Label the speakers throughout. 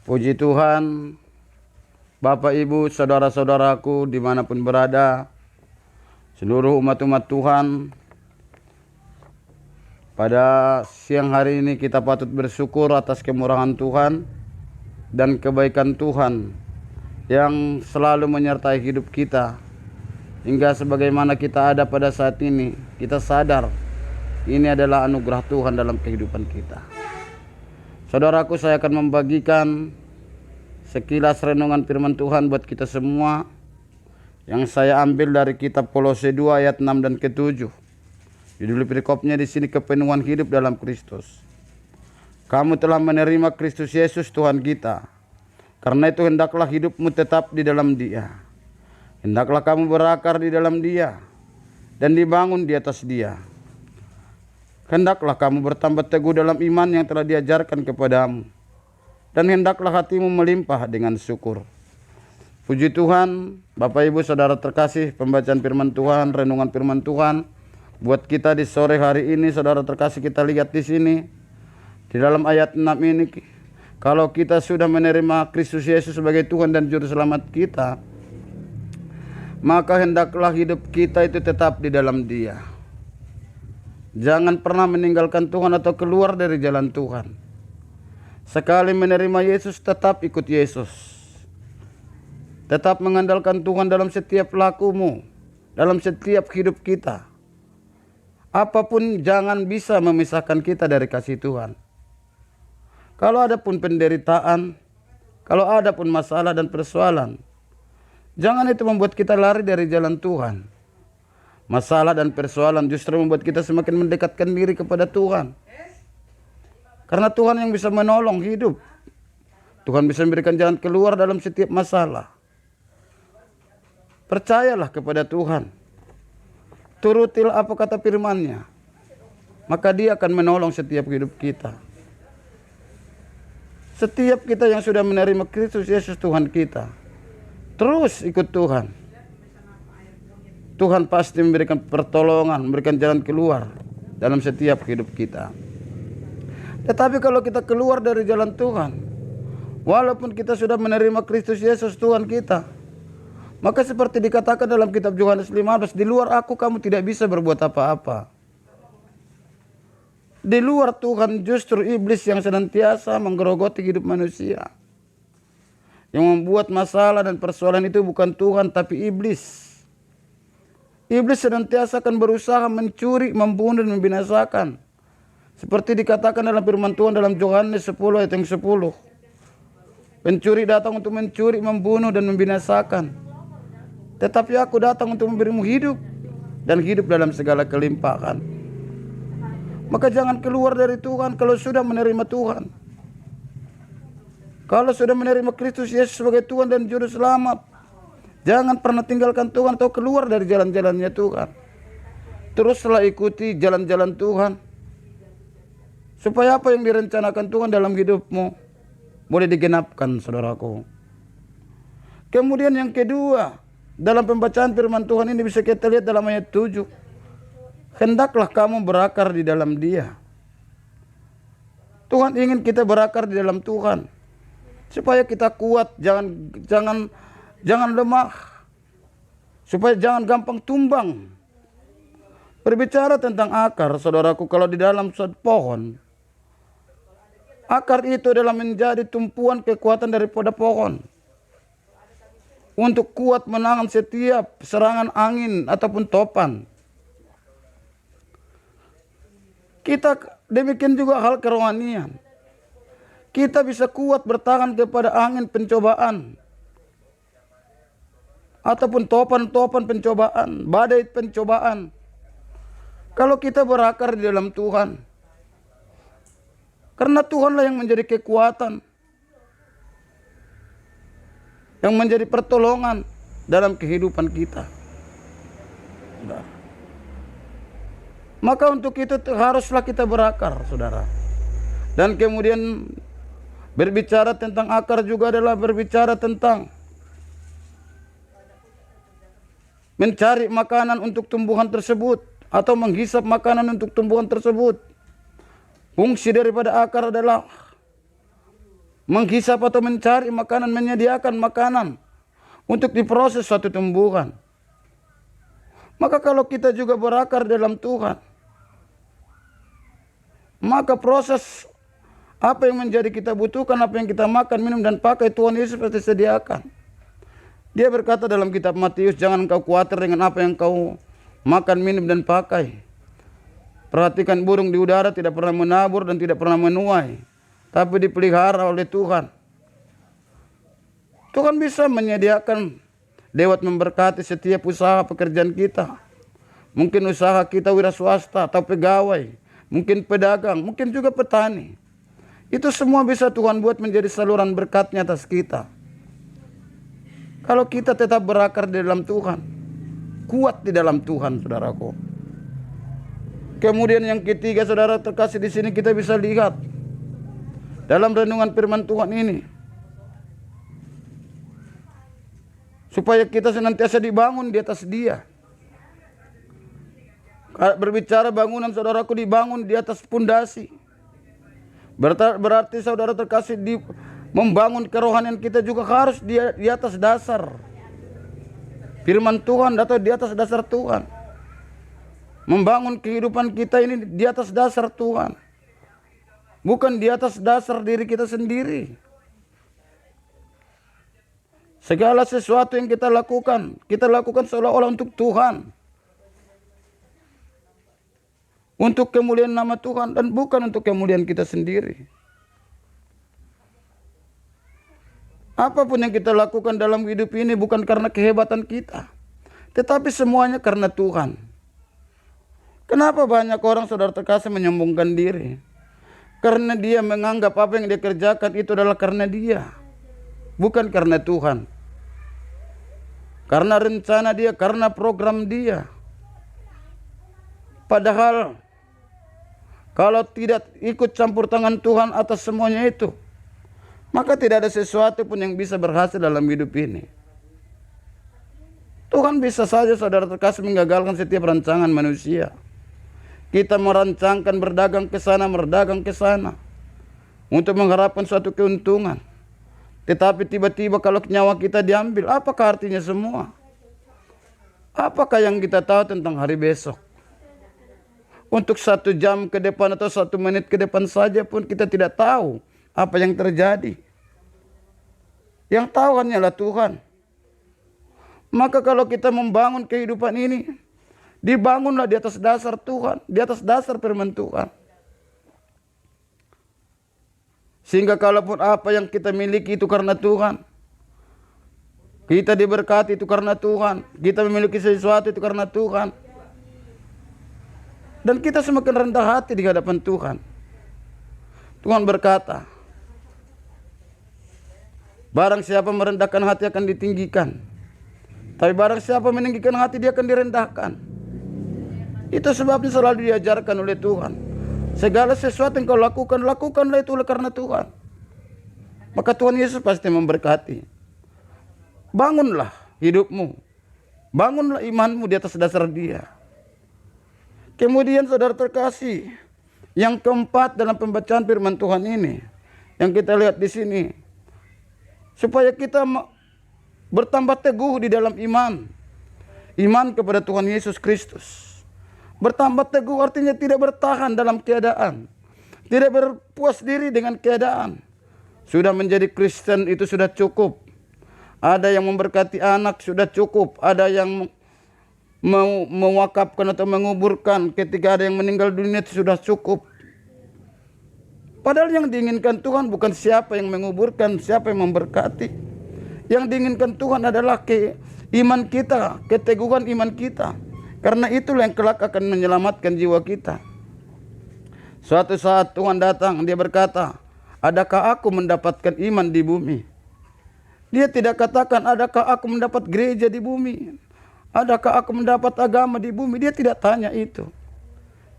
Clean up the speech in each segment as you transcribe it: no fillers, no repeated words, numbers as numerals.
Speaker 1: Puji Tuhan, Bapak Ibu, saudara-saudaraku dimanapun berada, seluruh umat-umat Tuhan. Pada siang hari ini kita patut bersyukur atas kemurahan Tuhan dan kebaikan Tuhan yang selalu menyertai hidup kita. Hingga sebagaimana kita ada pada saat ini, kita sadar ini adalah anugerah Tuhan dalam kehidupan kita. Saudaraku, saya akan membagikan sekilas renungan firman Tuhan buat kita semua yang saya ambil dari kitab Kolose 2 ayat 6 dan ke-7. Judul perikopnya di sini, kepenuhan hidup dalam Kristus. Kamu telah menerima Kristus Yesus Tuhan kita. Karena itu hendaklah hidupmu tetap di dalam Dia. Hendaklah kamu berakar di dalam Dia dan dibangun di atas Dia. Hendaklah kamu bertambah teguh dalam iman yang telah diajarkan kepadamu, dan hendaklah hatimu melimpah dengan syukur. Puji Tuhan, Bapak Ibu Saudara terkasih, pembacaan firman Tuhan, renungan firman Tuhan buat kita di sore hari ini. Saudara terkasih, kita lihat di sini di dalam ayat 6 ini, kalau kita sudah menerima Kristus Yesus sebagai Tuhan dan Juru Selamat kita, maka hendaklah hidup kita itu tetap di dalam Dia. Jangan pernah meninggalkan Tuhan atau keluar dari jalan Tuhan. Sekali menerima Yesus, tetap ikut Yesus. Tetap mengandalkan Tuhan dalam setiap lakumu, dalam setiap hidup kita. Apapun jangan bisa memisahkan kita dari kasih Tuhan. Kalau ada pun penderitaan, kalau ada pun masalah dan persoalan, jangan itu membuat kita lari dari jalan Tuhan. Masalah dan persoalan justru membuat kita semakin mendekatkan diri kepada Tuhan. Karena Tuhan yang bisa menolong hidup. Tuhan bisa memberikan jalan keluar dalam setiap masalah. Percayalah kepada Tuhan. Turutilah apa kata firman-Nya. Maka Dia akan menolong setiap hidup kita. Setiap kita yang sudah menerima Kristus Yesus Tuhan kita, terus ikut Tuhan. Tuhan pasti memberikan pertolongan, memberikan jalan keluar dalam setiap hidup kita. Tetapi kalau kita keluar dari jalan Tuhan, walaupun kita sudah menerima Kristus Yesus Tuhan kita, maka seperti dikatakan dalam kitab Yohanes 15, di luar aku kamu tidak bisa berbuat apa-apa. Di luar Tuhan justru iblis yang senantiasa menggerogoti hidup manusia. Yang membuat masalah dan persoalan itu bukan Tuhan tapi iblis. Iblis senantiasa akan berusaha mencuri, membunuh dan membinasakan. Seperti dikatakan dalam firman Tuhan dalam Yohanes 10 ayat yang 10. Pencuri datang untuk mencuri, membunuh dan membinasakan. Tetapi aku datang untuk memberimu hidup dan hidup dalam segala kelimpahan. Maka jangan keluar dari Tuhan kalau sudah menerima Tuhan. Kalau sudah menerima Kristus Yesus sebagai Tuhan dan Juru Selamat, jangan pernah tinggalkan Tuhan atau keluar dari jalan-jalannya Tuhan. Teruslah ikuti jalan-jalan Tuhan. Supaya apa yang direncanakan Tuhan dalam hidupmu boleh digenapkan, saudaraku. Kemudian yang kedua, dalam pembacaan firman Tuhan ini bisa kita lihat dalam ayat 7. Hendaklah kamu berakar di dalam Dia. Tuhan ingin kita berakar di dalam Tuhan. Supaya kita kuat, jangan lemah, supaya jangan gampang tumbang. Berbicara tentang akar, saudaraku, kalau di dalam suatu pohon, akar itu adalah menjadi tumpuan kekuatan daripada pohon untuk kuat menahan setiap serangan angin ataupun topan. Kita demikian juga hal kerohanian. Kita bisa kuat bertahan kepada angin pencobaan ataupun topan-topan pencobaan, badai pencobaan. Kalau kita berakar di dalam Tuhan. Karena Tuhanlah yang menjadi kekuatan, yang menjadi pertolongan dalam kehidupan kita. Maka untuk itu haruslah kita berakar, saudara. Dan kemudian berbicara tentang akar juga adalah berbicara tentang mencari makanan untuk tumbuhan tersebut atau menghisap makanan untuk tumbuhan tersebut. Fungsi daripada akar adalah menghisap atau mencari makanan, menyediakan makanan untuk diproses suatu tumbuhan. Maka kalau kita juga berakar dalam Tuhan, maka proses apa yang menjadi kita butuhkan, apa yang kita makan, minum, dan pakai, Tuhan Yesus pasti sediakan. Dia berkata dalam kitab Matius, jangan kau khawatir dengan apa yang kau makan, minum, dan pakai. Perhatikan burung di udara tidak pernah menabur dan tidak pernah menuai, tapi dipelihara oleh Tuhan. Tuhan bisa menyediakan lewat memberkati setiap usaha pekerjaan kita. Mungkin usaha kita wira swasta atau pegawai, mungkin pedagang, mungkin juga petani. Itu semua bisa Tuhan buat menjadi saluran berkat-Nya atas kita. Kalau kita tetap berakar di dalam Tuhan, kuat di dalam Tuhan, saudaraku. Kemudian yang ketiga, saudara terkasih, di sini kita bisa lihat dalam renungan firman Tuhan ini, supaya kita senantiasa dibangun di atas Dia. Berbicara bangunan, saudaraku, dibangun di atas pondasi. Berarti saudara terkasih, membangun kerohanian kita juga harus di atas dasar firman Tuhan atau di atas dasar Tuhan. Membangun kehidupan kita ini di atas dasar Tuhan, bukan di atas dasar diri kita sendiri. Segala sesuatu yang kita lakukan seolah-olah untuk Tuhan, untuk kemuliaan nama Tuhan, dan bukan untuk kemuliaan kita sendiri. Apapun yang kita lakukan dalam hidup ini bukan karena kehebatan kita, tetapi semuanya karena Tuhan. Kenapa banyak orang, saudara terkasih, menyombongkan diri? Karena dia menganggap apa yang dia kerjakan itu adalah karena dia, bukan karena Tuhan. Karena rencana dia, karena program dia. Padahal kalau tidak ikut campur tangan Tuhan atas semuanya itu, maka tidak ada sesuatu pun yang bisa berhasil dalam hidup ini. Tuhan bisa saja, saudara terkasih, menggagalkan setiap rancangan manusia. Kita merancangkan berdagang ke sana, berdagang ke sana, untuk mengharapkan suatu keuntungan. Tetapi tiba-tiba kalau nyawa kita diambil, apakah artinya semua? Apakah yang kita tahu tentang hari besok? Untuk 1 jam ke depan atau 1 menit ke depan saja pun kita tidak tahu apa yang terjadi. Yang tahu hanyalah Tuhan. Maka kalau kita membangun kehidupan ini, dibangunlah di atas dasar Tuhan, di atas dasar firman Tuhan. Sehingga kalaupun apa yang kita miliki itu karena Tuhan, kita diberkati itu karena Tuhan, kita memiliki sesuatu itu karena Tuhan, dan kita semakin rendah hati di hadapan Tuhan. Tuhan berkata, barang siapa merendahkan hati akan ditinggikan, tapi barang siapa meninggikan hati dia akan direndahkan. Itu sebabnya selalu diajarkan oleh Tuhan, segala sesuatu yang kau lakukan, lakukanlah itu karena Tuhan. Maka Tuhan Yesus pasti memberkati. Bangunlah hidupmu, bangunlah imanmu di atas dasar Dia. Kemudian saudara terkasih, yang keempat dalam pembacaan firman Tuhan ini, yang kita lihat di sini, supaya kita bertambah teguh di dalam iman kepada Tuhan Yesus Kristus. Bertambah teguh artinya tidak bertahan dalam keadaan, tidak berpuas diri dengan keadaan. Sudah menjadi Kristen itu sudah cukup. Ada yang memberkati anak sudah cukup. Ada yang mewakafkan atau menguburkan ketika ada yang meninggal dunia itu sudah cukup. Padahal yang diinginkan Tuhan bukan siapa yang menguburkan, siapa yang memberkati. Yang diinginkan Tuhan adalah iman kita, keteguhan iman kita. Karena itulah yang kelak akan menyelamatkan jiwa kita. Suatu saat Tuhan datang, Dia berkata, adakah aku mendapatkan iman di bumi? Dia tidak katakan, adakah aku mendapat gereja di bumi? Adakah aku mendapat agama di bumi? Dia tidak tanya itu.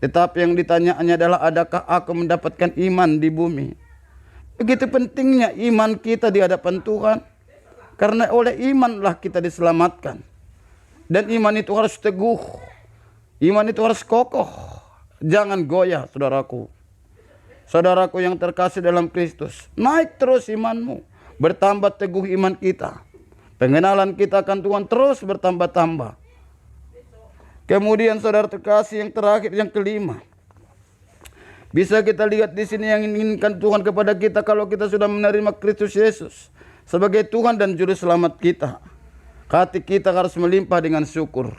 Speaker 1: Tetapi yang ditanyanya adalah, adakah aku mendapatkan iman di bumi? Begitu pentingnya iman kita di hadapan Tuhan. Karena oleh imanlah kita diselamatkan. Dan iman itu harus teguh. Iman itu harus kokoh. Jangan goyah, saudaraku. saudaraku yang terkasih dalam Kristus, naik terus imanmu, bertambah teguh iman kita. Pengenalan kita akan Tuhan terus bertambah-tambah. Kemudian saudara terkasih yang terakhir, yang kelima, bisa kita lihat di sini yang inginkan Tuhan kepada kita kalau kita sudah menerima Kristus Yesus sebagai Tuhan dan Juru Selamat kita. Hati kita harus melimpah dengan syukur.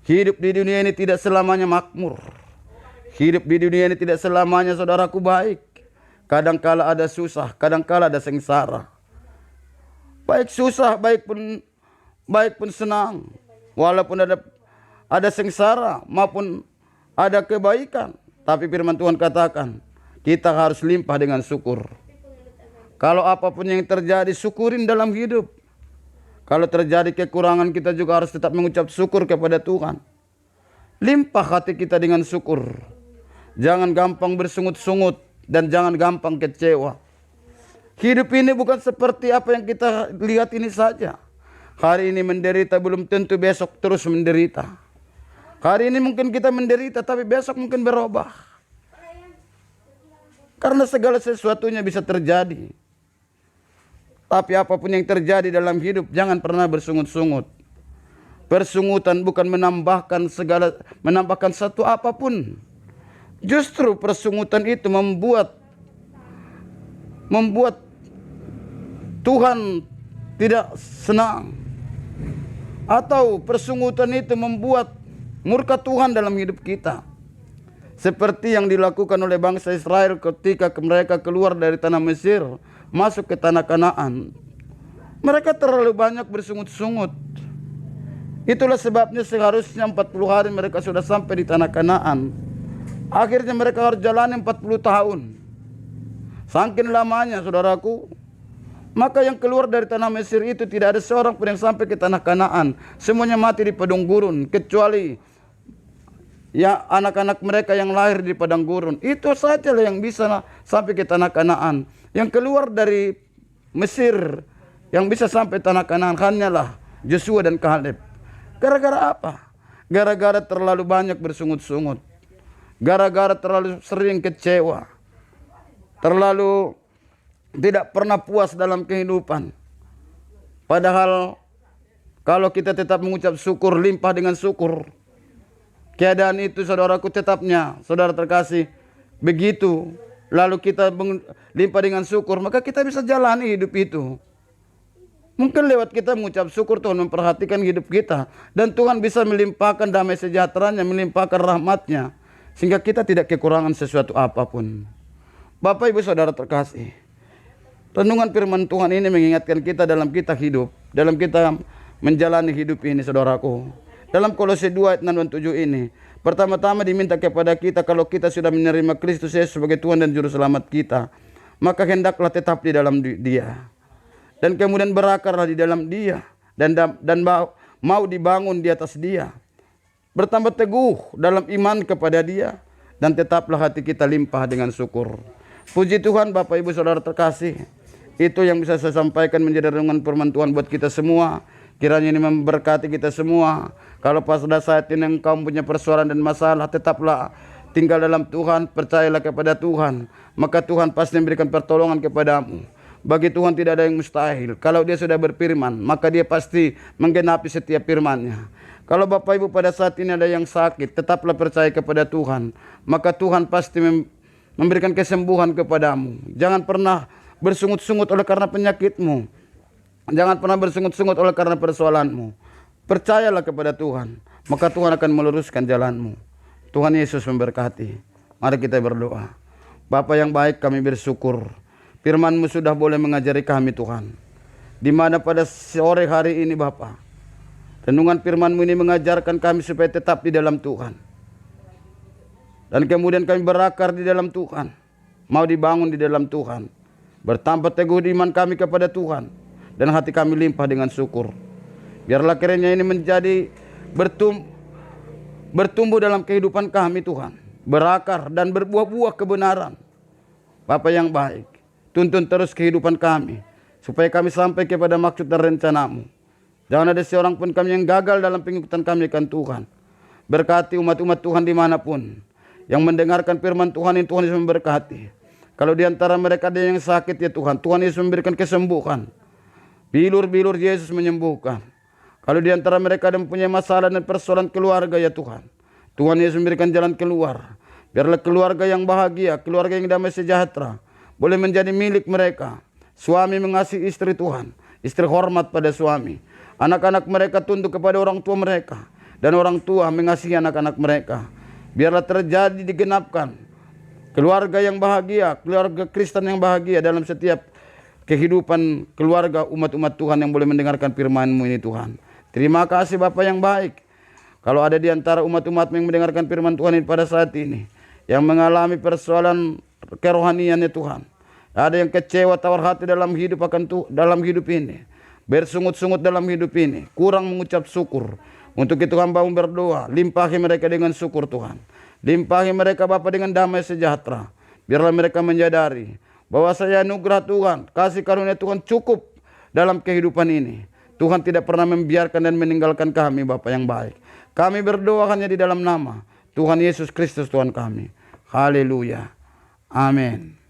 Speaker 1: Hidup di dunia ini tidak selamanya makmur. Hidup di dunia ini tidak selamanya saudaraku baik. Kadangkala ada susah, kadangkala ada sengsara. Baik susah, baik pun senang. Walaupun ada sengsara maupun ada kebaikan. Tapi firman Tuhan katakan, kita harus limpah dengan syukur. Kalau apapun yang terjadi, syukurin dalam hidup. Kalau terjadi kekurangan, kita juga harus tetap mengucap syukur kepada Tuhan. Limpah hati kita dengan syukur. Jangan gampang bersungut-sungut dan jangan gampang kecewa. Hidup ini bukan seperti apa yang kita lihat ini saja. Hari ini menderita, belum tentu besok terus menderita. Hari ini mungkin kita menderita, tapi besok mungkin berubah. Karena segala sesuatunya bisa terjadi. Tapi apapun yang terjadi dalam hidup, jangan pernah bersungut-sungut. Persungutan bukan menambahkan satu apapun. Justru persungutan itu membuat Tuhan tidak senang. Atau persungutan itu membuat murka Tuhan dalam hidup kita. Seperti yang dilakukan oleh bangsa Israel ketika mereka keluar dari tanah Mesir, masuk ke tanah Kanaan. Mereka terlalu banyak bersungut-sungut. Itulah sebabnya seharusnya 40 hari mereka sudah sampai di tanah Kanaan. Akhirnya mereka harus jalani 40 tahun. Saking lamanya saudaraku. Maka yang keluar dari tanah Mesir itu tidak ada seorang pun yang sampai ke tanah Kanaan. Semuanya mati di padang gurun, kecuali ya anak-anak mereka yang lahir di padang gurun. Itu sajalah yang bisa sampai ke tanah Kanaan. Yang keluar dari Mesir yang bisa sampai tanah Kanaan hanyalah Joshua dan Kaleb. Gara-gara apa? Gara-gara terlalu banyak bersungut-sungut. Gara-gara terlalu sering kecewa. Terlalu tidak pernah puas dalam kehidupan. Padahal kalau kita tetap mengucap syukur, limpah dengan syukur, keadaan itu saudaraku tetapnya, saudara terkasih, begitu. Lalu kita limpah dengan syukur, maka kita bisa jalani hidup itu. Mungkin lewat kita mengucap syukur, Tuhan memperhatikan hidup kita. Dan Tuhan bisa melimpahkan damai sejahteranya, melimpahkan rahmatnya. Sehingga kita tidak kekurangan sesuatu apapun. Bapak Ibu Saudara terkasih, renungan firman Tuhan ini mengingatkan kita dalam kita hidup, dalam kita menjalani hidup ini saudaraku. Dalam Kolose 2 ayat 6 dan 7 ini, pertama-tama diminta kepada kita kalau kita sudah menerima Kristus Yesus sebagai Tuhan dan Juru Selamat kita, maka hendaklah tetap di dalam Dia. Dan kemudian berakarlah di dalam Dia dan mau dibangun di atas Dia. Bertambah teguh dalam iman kepada Dia dan tetaplah hati kita limpah dengan syukur. Puji Tuhan Bapak Ibu Saudara terkasih. Itu yang bisa saya sampaikan menjadi renungan firman Tuhan buat kita semua. Kiranya ini memberkati kita semua. Kalau pada saat ini engkau punya persoalan dan masalah, tetaplah tinggal dalam Tuhan, percayalah kepada Tuhan. Maka Tuhan pasti memberikan pertolongan kepadamu. Bagi Tuhan tidak ada yang mustahil. Kalau Dia sudah berfirman, maka Dia pasti menggenapi setiap firman-Nya. Kalau Bapak Ibu pada saat ini ada yang sakit, tetaplah percaya kepada Tuhan. Maka Tuhan pasti memberikan kesembuhan kepadamu. Jangan pernah bersungut-sungut oleh karena penyakitmu. Jangan pernah bersungut-sungut oleh karena persoalanmu. Percayalah kepada Tuhan, maka Tuhan akan meluruskan jalanmu. Tuhan Yesus memberkati. Mari kita berdoa. Bapa yang baik, kami bersyukur firman-Mu sudah boleh mengajari kami Tuhan. Di mana pada sore hari ini Bapa, renungan firman-Mu ini mengajarkan kami supaya tetap di dalam Tuhan. Dan kemudian kami berakar di dalam Tuhan. Mau dibangun di dalam Tuhan. Bertambah teguh iman kami kepada Tuhan. Dan hati kami limpah dengan syukur. Biarlah kiranya ini menjadi bertumbuh dalam kehidupan kami Tuhan. Berakar dan berbuah-buah kebenaran. Bapa yang baik, tuntun terus kehidupan kami. Supaya kami sampai kepada maksud dan rencana-Mu. Jangan ada seorang pun kami yang gagal dalam pengikutan kami akan Tuhan. Berkati umat-umat Tuhan dimanapun. yang mendengarkan firman Tuhan ini, Tuhan Yesus memberkati. Kalau di antara mereka ada yang sakit ya Tuhan, Tuhan Yesus memberikan kesembuhan. Bilur-bilur Yesus menyembuhkan. Kalau di antara mereka ada yang punya masalah dan persoalan keluarga ya Tuhan, Tuhan Yesus memberikan jalan keluar. Biarlah keluarga yang bahagia, keluarga yang damai sejahtera boleh menjadi milik mereka. Suami mengasihi istri Tuhan, istri hormat pada suami. Anak-anak mereka tunduk kepada orang tua mereka, dan orang tua mengasihi anak-anak mereka. Biarlah terjadi digenapkan keluarga yang bahagia, keluarga Kristen yang bahagia dalam setiap kehidupan keluarga umat-umat Tuhan yang boleh mendengarkan firman-Mu ini Tuhan. Terima kasih Bapa yang baik. Kalau ada di antara umat-umat yang mendengarkan firman Tuhan ini pada saat ini, yang mengalami persoalan kerohaniannya Tuhan, ada yang kecewa tawar hati dalam hidup dalam hidup ini, bersungut-sungut dalam hidup ini, kurang mengucap syukur. Untuk itu hamba-Mu berdoa, limpahi mereka dengan syukur Tuhan. Limpahi mereka Bapa dengan damai sejahtera. Biarlah mereka menyadari bahwa saya anugerah Tuhan, kasih karunia Tuhan cukup dalam kehidupan ini. Tuhan tidak pernah membiarkan dan meninggalkan kami Bapa yang baik. Kami berdoa hanya di dalam nama Tuhan Yesus Kristus Tuhan kami. Haleluya. Amin.